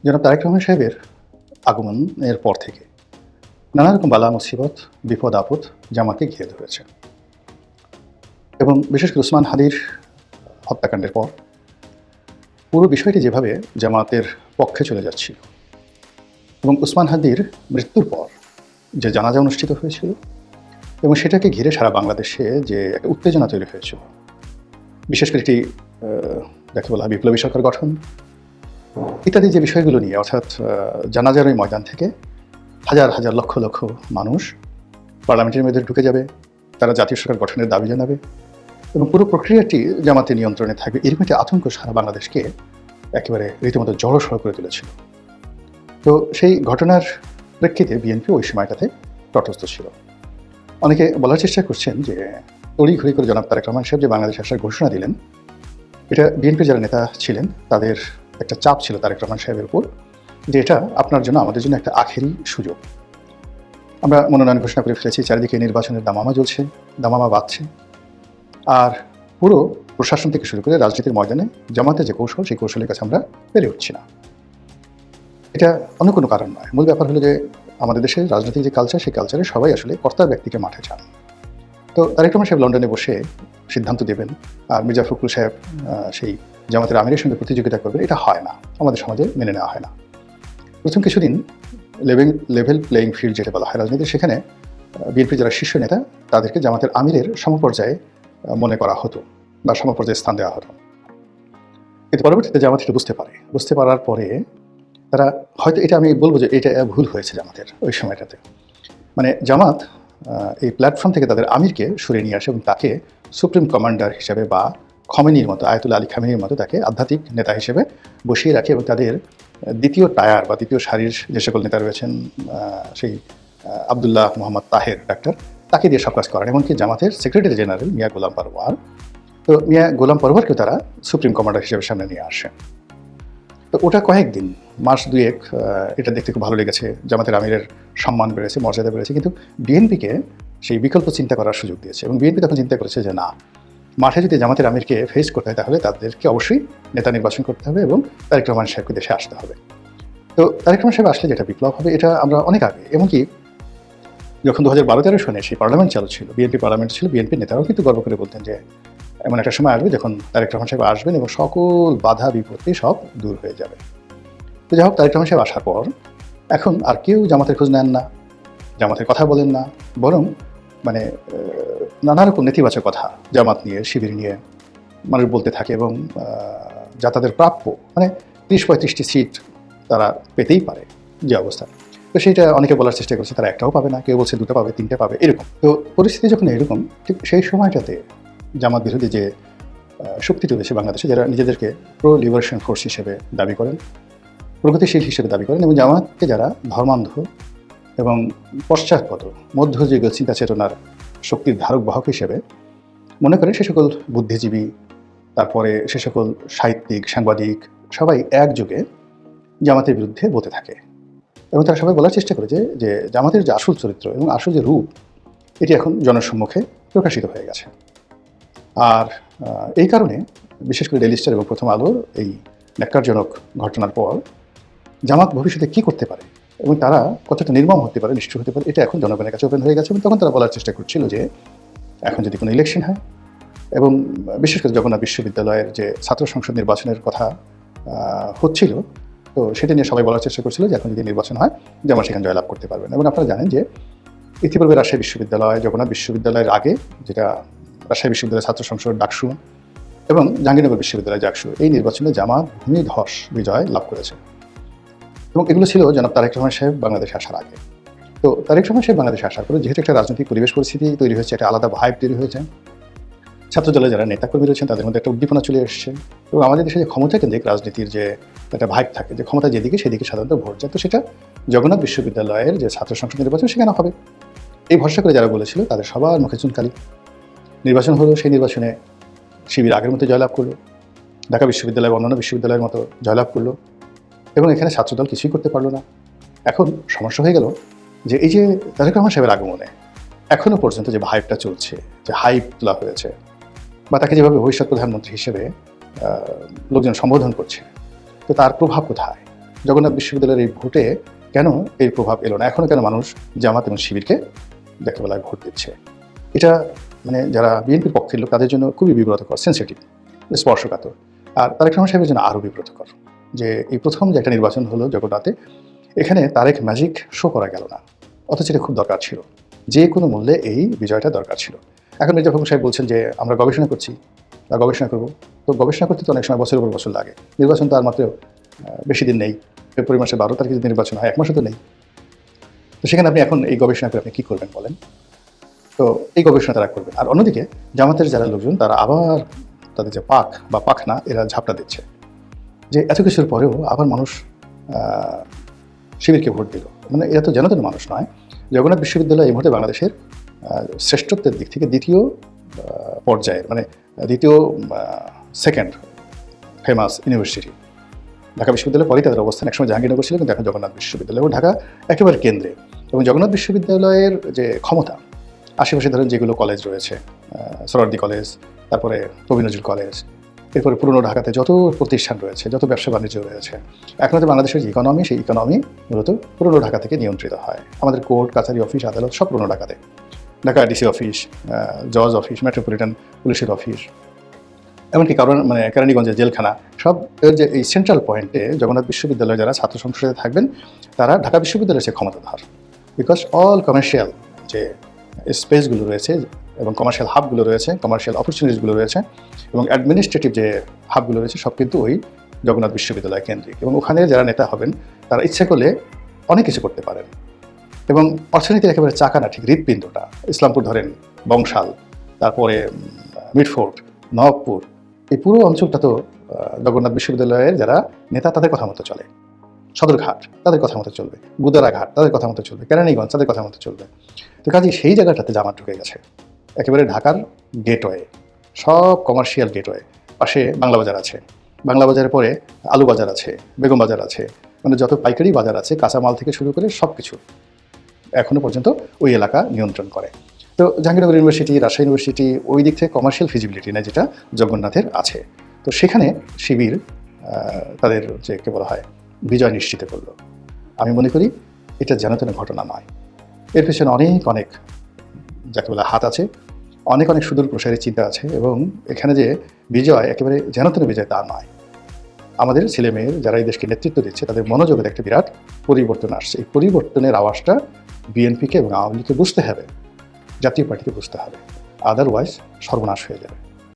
জনাব তারেক রহমান সাহেবের আগমনের পর থেকে নানা রকম বালা মুসিবত, বিপদ আপদ জামাতকে ঘিরে ধরেছে এবং বিশেষ করে ওসমান হাদির হত্যাকাণ্ডের পর পুরো বিষয়টি যেভাবে জামাতের পক্ষে চলে যাচ্ছিল এবং ওসমান হাদির মৃত্যুর পর যে জানাজা অনুষ্ঠিত হয়েছিল এবং সেটাকে ঘিরে সারা বাংলাদেশে যে একটা উত্তেজনা তৈরি হয়েছিল, বিশেষ করে একটি যাকে বলা হয় বিপ্লবী সরকার গঠন ইত্যাদি যে বিষয়গুলো নিয়ে, অর্থাৎ জানাজার ওই ময়দান থেকে হাজার হাজার লক্ষ লক্ষ মানুষ পার্লামেন্টের মধ্যে ঢুকে যাবে, তারা জাতীয় সরকার গঠনের দাবি জানাবে এবং পুরো প্রক্রিয়াটি জামাতের নিয়ন্ত্রণে থাকবে, এরকম একটি আতঙ্ক সারা বাংলাদেশকে একেবারে রীতিমতো জড়সড় করে তুলেছিল। তো সেই ঘটনার প্রেক্ষিতে বিএনপি ওই সময়টাতে তটস্থ ছিল। অনেকে বলার চেষ্টা করছেন যে তড়িঘড়ি করে জনাব তারেক রহমান সাহেব যে বাংলাদেশে আসার ঘোষণা দিলেন, এটা বিএনপির যারা নেতা ছিলেন তাদের একটা চাপ ছিল তারেক রহমান সাহেবের উপর, যে এটা আপনার জন্য আমাদের জন্য একটা আখেরি সুযোগ। আমরা মনোনয়ন ঘোষণা করে ফেলেছি, চারিদিকে নির্বাচনের দামামা জ্বলছে, দামামা বাঁধছে, আর পুরো প্রশাসন থেকে শুরু করে রাজনীতির ময়দানে জামাতের যে কৌশল, সেই কৌশলের কাছে আমরা পেরে উঠছি না। এটা অন্য কোনো কারণ নয়। মূল ব্যাপার হলো যে আমাদের দেশের রাজনৈতিক যে কালচার, সেই কালচারে সবাই আসলে কর্তার ব্যক্তিকে মাঠে চান। তো তারেক রহমান সাহেব লন্ডনে বসে সিদ্ধান্ত দেবেন আর মির্জা ফখরুল সাহেব সেই জামাতের আমিরের সঙ্গে প্রতিযোগিতা করবেন, এটা হয় না, আমাদের সমাজে মেনে নেওয়া হয় না। প্রথম কিছুদিন লেভেল প্লেয়িং ফিল্ড যেটা বলা হয় রাজনীতির, সেখানে বিএনপির যারা শীর্ষ নেতা তাদেরকে জামাতের আমিরের সমপর্যায়ে মনে করা হতো বা সমপর্যায়ে স্থান দেওয়া হতো। কিন্তু পরবর্তীতে জামাত এটা বুঝতে পারার পরে তারা হয়তো, এটা আমি বলবো যে এটা ভুল হয়েছে জামাতের ওই সময়টাতে। মানে জামাত এই প্ল্যাটফর্ম থেকে তাদের আমিরকে সরিয়ে নিয়ে আসে এবং তাকে সুপ্রিম কমান্ডার হিসেবে বা খমেনির মতো, আয়াতুল্লাহ আলী খামেনির মতো তাকে আধ্যাত্মিক নেতা হিসেবে বসিয়ে রাখে এবং তাদের দ্বিতীয় টায়ার বা দ্বিতীয় সারির যে সকল নেতা রয়েছেন, সেই আবদুল্লাহ মোহাম্মদ তাহের ডাক্তার, তাকে দিয়ে সব কাজ করেন। এমনকি জামাতের সেক্রেটারি জেনারেল মিয়া গোলাম পরওয়ার, তো মিয়া গোলাম পরওয়ারকেও তারা সুপ্রিম কমান্ডার হিসেবে সামনে নিয়ে আসে। তো ওটা কয়েকদিন, মাস দুয়েক এটা দেখতে খুব ভালো লেগেছে, জামাতের আমিরের সম্মান বেড়েছে, মর্যাদা বেড়েছে, কিন্তু বিএনপিকে সেই বিকল্প চিন্তা করার সুযোগ দিয়েছে এবং বিএনপি তখন চিন্তা করেছে যে না, মাঠে যদি জামাতের আমিরকে ফেস করতে হয় তাহলে তাদেরকে অবশ্যই নেতা নির্বাচন করতে হবে এবং তারেক রহমান সাহেবকে দেশে আসতে হবে। তো তারেক রহমান সাহেব আসলে যেটা বিপ্লব হবে, এটা আমরা অনেক আগে, এমনকি যখন 2012-13 সনে সেই পার্লামেন্ট চালু ছিল, বিএনপি পার্লামেন্ট ছিল, বিএনপির নেতারাও কিন্তু গর্ব করে বলতেন যে এমন একটা সময় আসবে যখন তারেক রহমান সাহেব আসবেন এবং সকল বাধা বিপত্তি সব দূর হয়ে যাবে। তো যাই হোক, তারেক রহমান সাহেব আসার পর এখন আর কেউ জামাতের খোঁজ নেন না, জামাতের কথা বলেন না, বরং মানে নানা রকম নেতিবাচক কথা জামাত নিয়ে, শিবির নিয়ে মানুষ বলতে থাকে এবং যা তাদের প্রাপ্য, মানে 30-35টি সিট তারা পেতেই পারে যে অবস্থা, তো সেইটা অনেকে বলার চেষ্টা করছে তারা একটাও পাবে না, কেউ বলছে 2টা পাবে, 3টে পাবে, এরকম। তো পরিস্থিতি যখন এরকম, ঠিক সেই সময়টাতে জামাত বিরোধী যে শক্তি রয়েছে বাংলাদেশে, যারা নিজেদেরকে প্রো লিবারেশন ফোর্স হিসেবে দাবি করেন, প্রগতিশীল হিসেবে দাবি করেন এবং জামাতকে যারা ধর্মান্ধ এবং পশ্চাৎপদ মধ্যযুগীয় চিন্তা চেতনার শক্তির ধারক বাহক হিসেবে মনে করেন, সে সকল বুদ্ধিজীবী, তারপরে সে সকল সাহিত্যিক, সাংবাদিক সবাই একযোগে জামাতের বিরুদ্ধে বলতে থাকে এবং তারা সবাই বলার চেষ্টা করে যে জামাতের যে আসল চরিত্র এবং আসল যে রূপ, এটি এখন জনসম্মুখে প্রকাশিত হয়ে গেছে। আর এই কারণে বিশেষ করে ডেইলি স্টার এবং প্রথম আলোর এই ন্যাক্কারজনক ঘটনার পর জামাত ভবিষ্যতে কী করতে পারে এবং তারা কতটা নির্মম হতে পারে, নিষ্ঠুর হতে পারে, এটা এখন জনগণের কাছে ওপেন হয়ে গেছে। এবং তখন তারা বলার চেষ্টা করছিল যে এখন যদি কোনো ইলেকশন হয়, এবং বিশেষ করে জগন্নাথ বিশ্ববিদ্যালয়ের যে ছাত্র সংসদ নির্বাচনের কথা হচ্ছিল, তো সেটা নিয়ে সবাই বলার চেষ্টা করছিল যে এখন যদি নির্বাচন হয় জামাত সেখানে জয়লাভ করতে পারবেন। এবং আপনারা জানেন যে ইতিপূর্বে রাজশাহী বিশ্ববিদ্যালয়, জগন্নাথ বিশ্ববিদ্যালয়ের আগে যেটা রাজশাহী বিশ্ববিদ্যালয় ছাত্র সংসদ ডাকসু এবং জাহাঙ্গীরনগর বিশ্ববিদ্যালয় জাকসু, এই নির্বাচনে জামাত ভূমিধস বিজয় লাভ করেছে এবং এগুলো ছিল জনাব তারেক রহমান সাহেব বাংলাদেশে আসার আগে। তো তারেক রহমান সাহেব বাংলাদেশে আসার পরে যেহেতু একটা রাজনৈতিক পরিবেশ পরিস্থিতি তৈরি হয়েছে, একটা আলাদা ভাইব তৈরি হয়েছে, ছাত্রদলের যারা নেতাকর্মী রয়েছেন তাদের মধ্যে একটা উদ্দীপনা চলে এসেছে এবং আমাদের দেশে যে ক্ষমতা কেন্দ্রিক রাজনীতির যে একটা ভাইব থাকে, যে ক্ষমতা যেদিকে সেদিকে সাধারণত ভোট যায়, তো সেটা জগন্নাথ বিশ্ববিদ্যালয়ের যে ছাত্র সংসদ নির্বাচন সেখানে হবে, এই ভরসা করে যারা বলেছিল তাদের সবার মুখে চুনকালি। নির্বাচন হলো, সেই নির্বাচনে শিবির আগের মতো জয়লাভ করলো, ঢাকা বিশ্ববিদ্যালয় বা অন্যান্য বিশ্ববিদ্যালয়ের মতো জয়লাভ করলো এবং এখানে ছাত্রদল কিছুই করতে পারলো না। এখন সমস্যা হয়ে গেল যে এই যে তারেক রহমান সাহেবের আগমনে এখনও পর্যন্ত যে ভাইবটা চলছে, যে হাইপ তোলা হয়েছে বা তাকে যেভাবে ভবিষ্যৎ প্রধানমন্ত্রী হিসেবে লোকজন সম্বোধন করছে, তো তার প্রভাব কোথায়? জগন্নাথ বিশ্ববিদ্যালয়ের এই ভোটে কেন এই প্রভাব এলো না? এখনও কেন মানুষ জামাত এবং শিবিরকে দেখতে বেলায় ভোট দিচ্ছে? এটা মানে যারা বিএনপির পক্ষের লোক তাদের জন্য খুবই বিব্রতকর, সেন্সিটিভ, স্পর্শকাতর। আর তারেক রহমান সাহেবের জন্য আরও বিব্রতকর যে এই প্রথম যে একটা নির্বাচন হলো জগন্নাথে, এখানে তারেক ম্যাজিক শো করা গেল না, অথচ এটা খুব দরকার ছিল। যে কোনো মূল্যে এই বিজয়টা দরকার ছিল। এখন মির্জা ফখরুল সাহেব বলছেন যে আমরা গবেষণা করছি বা গবেষণা করব। তো গবেষণা করতে তো অনেক সময় বছরের পর বছর লাগে। নির্বাচন তো আর মাত্র বেশি দিন নেই। ফেব্রুয়ারি মাসের 12 তারিখে যদি নির্বাচন হয়, 1 মাসও তো নেই। তো সেখানে আপনি এখন এই গবেষণা করে আপনি কী করবেন বলেন? তো এই গবেষণা তারা করবেন। আর অন্যদিকে জামাতের যারা লোকজন তারা আবার তাদের যে পাক বা পাখনা এরা ঝাপটা দিচ্ছে যে এত কিছুর পরেও আবার মানুষ শিবিরকে ভোট দিল। মানে এরা তো যেন তেন মানুষ নয়। জগন্নাথ বিশ্ববিদ্যালয় এই মুহূর্তে বাংলাদেশের শ্রেষ্ঠত্বের দিক থেকে দ্বিতীয় পর্যায়ের, মানে দ্বিতীয় সেকেন্ড ফেমাস ইউনিভার্সিটি। ঢাকা বিশ্ববিদ্যালয়ের পরেই তাদের অবস্থান। একসময় জাহাঙ্গীরনগর ছিল, কিন্তু এখন জগন্নাথ বিশ্ববিদ্যালয়, এবং ঢাকা একেবারে কেন্দ্রে। এবং জগন্নাথ বিশ্ববিদ্যালয়ের যে ক্ষমতা, আশেপাশে ধরেন যেগুলো কলেজ রয়েছে, সোহরাওয়ার্দী কলেজ, তারপরে কবি নজরুল কলেজ, এরপরে পুরনো ঢাকাতে যত প্রতিষ্ঠান রয়েছে, যত ব্যবসা বাণিজ্য রয়েছে, এখন তো বাংলাদেশের যে ইকোনমি, সেই ইকোনমি মূলত পুরনো ঢাকা থেকে নিয়ন্ত্রিত হয়। আমাদের কোর্ট কাছারি অফিস আদালত সব পুরনো ঢাকাতে। ঢাকা ডিসি অফিস, জজ অফিস, মেট্রোপলিটন পুলিশের অফিস, এমনকি কেরানীগঞ্জের জেলখানা, সব এর যে এই সেন্ট্রাল পয়েন্টে জগন্নাথ বিশ্ববিদ্যালয়ে যারা ছাত্র সংসদে থাকবেন তারা ঢাকা বিশ্ববিদ্যালয়ের সে ক্ষমতাধর। বিকজ অল কমার্শিয়াল যে স্পেসগুলো রয়েছে এবং কমার্শিয়াল হাবগুলো রয়েছে, কমার্শিয়াল অপরচুনিটিসগুলো রয়েছে এবং অ্যাডমিনিস্ট্রেটিভ যে হাবগুলো রয়েছে, সব কিন্তু ওই জগন্নাথ বিশ্ববিদ্যালয় কেন্দ্রিক। এবং ওখানে যারা নেতা হবেন তারা ইচ্ছে করলে অনেক কিছু করতে পারেন। এবং অর্থনীতির একেবারে চাকানা ঠিক হৃৎপিণ্ডটা, ইসলামপুর ধরেন, বংশাল, তারপরে মিটফোর্ট, নবাবপুর, এই পুরো অঞ্চলটা তো জগন্নাথ বিশ্ববিদ্যালয়ের যারা নেতা তাদের কথা মতো চলে। সদরঘাট তাদের কথা মতো চলবে, গুদারাঘাট তাদের কথা মতো চলবে, কেরানীগঞ্জ তাদের কথা মতো চলবে। তো কাজে সেই জায়গাটাতে জামাত ঢুকে গেছে, একেবারে ঢাকার গেটওয়ে, সব কমার্শিয়াল গেটওয়ে। পাশে বাংলা বাজার আছে, বাংলা বাজারের পরে আলু বাজার আছে, বেগম বাজার আছে, মানে যত পাইকারি বাজার আছে কাঁচামাল থেকে শুরু করে সব কিছু এখনও পর্যন্ত ওই এলাকা নিয়ন্ত্রণ করে। তো জাহাঙ্গীরনগর ইউনিভার্সিটি, রাজশাহী ইউনিভার্সিটি ওই দিক থেকে কমার্শিয়াল ফিজিবিলিটি নেই, যেটা জগন্নাথের আছে। তো সেখানে শিবির তাদের যে কে বলা হয় বিজয় নিশ্চিত করলো। আমি মনে করি এটা যেন তেন ঘটনা নয়, এর পেছনে অনেক অনেক যাকে বলা হাত আছে, অনেক অনেক সুদূর প্রসারী চিন্তা আছে। এবং এখানে যে বিজয় একেবারে যেন তেন বিজয় তা নয়। আমাদের ছেলেমেয়ের যারা এই দেশকে নেতৃত্ব দিচ্ছে তাদের মনোযোগের একটা বিরাট পরিবর্তন আসছে। এই পরিবর্তনের আওয়াজটা বিএনপিকে এবং আওয়ামী লীগকে বুঝতে হবে, জাতীয় পার্টিকে বুঝতে হবে, আদারওয়াইজ সর্বনাশ হয়ে যাবে।